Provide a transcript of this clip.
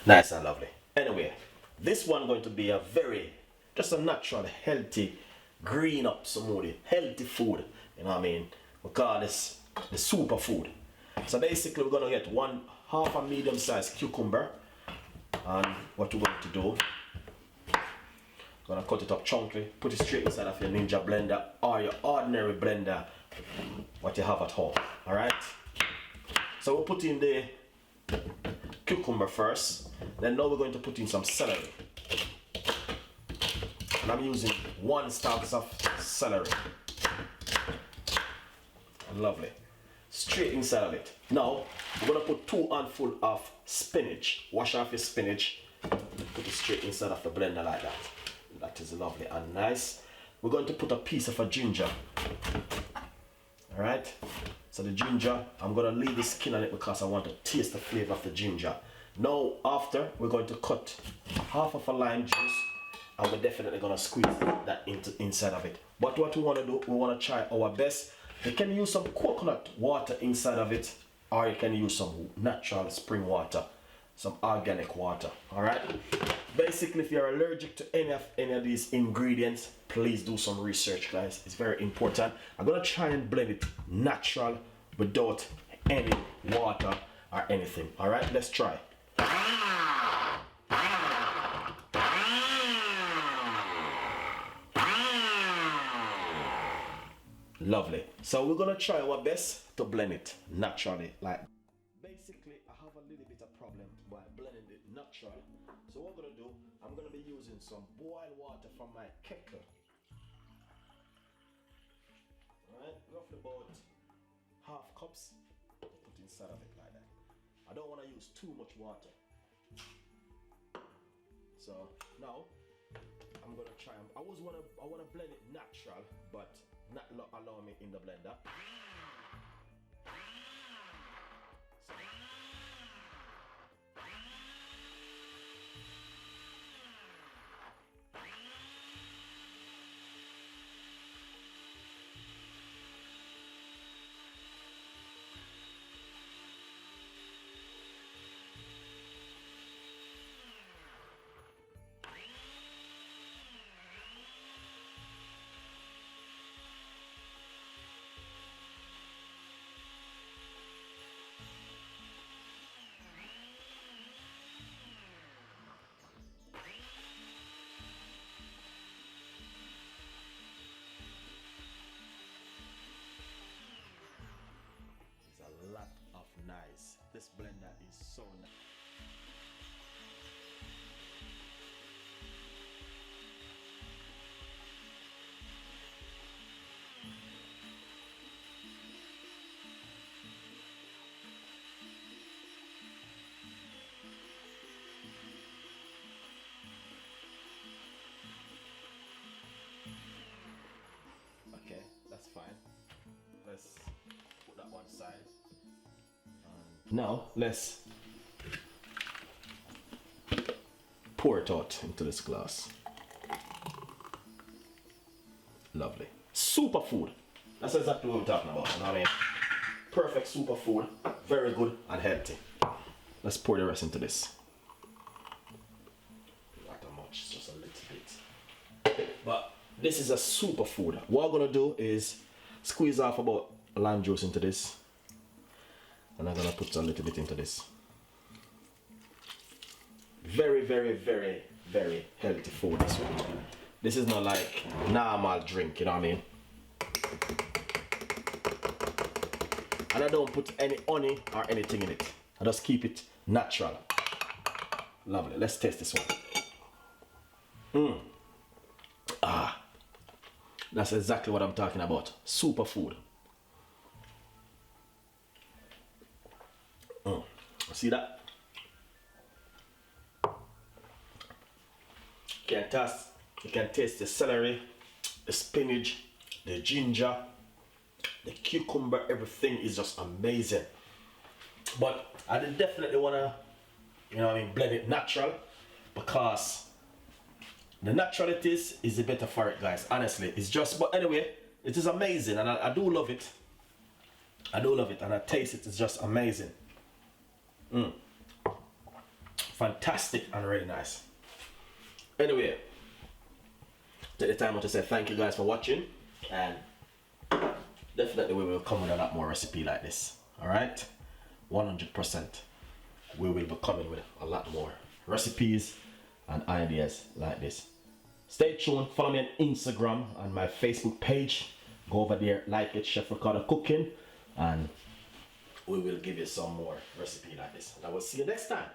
Nice and lovely. Anyway, this one going to be a just a natural, healthy, green up smoothie, healthy food. You know what I mean? We call this the superfood. So basically, we're gonna get half a medium-sized cucumber, and what we're going to do, gonna cut it up chunky, put it straight inside of your Ninja blender or your ordinary blender, what you have at home. All right. So we'll put in the cucumber first. Then now we're going to put in some celery. And I'm using 1 stalk of celery. Lovely. Straight inside of it. Now we're gonna put 2 handfuls of spinach. Wash off your spinach. Put it straight inside of the blender like that. That is lovely and nice. We're going to put a piece of a ginger. Alright. So the ginger, I'm gonna leave the skin on it because I want to taste the flavor of the ginger. Now after, we're going to cut half of a lime juice, and we're definitely gonna squeeze that inside of it. But what we want to do, we want to try our best. You can use some coconut water inside of it, or you can use some natural spring water, some organic water. All right. Basically, if you're allergic to any of these ingredients, please do some research, guys. It's very important. I'm gonna try and blend it natural without any water or anything. All right, let's try. Lovely. So we're gonna try our best to blend it naturally. Like basically, I have a little bit of problem by blending it natural. So what I'm gonna do, I'm gonna be using some boiled water from my kettle. Alright, roughly about half cups. Put inside of it like that. I don't want to use too much water. So now I'm gonna try. I wanna blend it natural, but not allow me in the blender. So. Lot of nice. This blender is so nice. Okay, that's fine. Let's put that one side. Now let's pour it out into this glass. Lovely. Superfood. That's exactly what we're talking about. You know what I mean? Perfect superfood. Very good and healthy. Let's pour the rest into this. Not that much, just a little bit. But this is a superfood. What I'm gonna do is squeeze off about lime juice into this. And I'm gonna put a little bit into this. Very, very, very, very healthy food, this one. This is not like normal drink, you know what I mean? And I don't put any honey or anything in it. I just keep it natural. Lovely. Let's taste this one. That's exactly what I'm talking about. Superfood. See that? You can taste the celery, the spinach, the ginger, the cucumber. Everything is just amazing. But I definitely wanna, you know what I mean, blend it natural, because the natural it is the better for it, guys. Honestly, it's just. But anyway, it is amazing, and I do love it. I do love it, and I taste it. It's just amazing. fantastic and really nice. Anyway, take the time out to say thank you guys for watching, and definitely we will come with a lot more recipe like this. All right, 100%. We will be coming with a lot more recipes and ideas like this. Stay tuned. Follow me on Instagram and my Facebook page. Go over there, like it, Chef Ricardo Cooking, and we will give you some more recipe like this. And I will see you next time.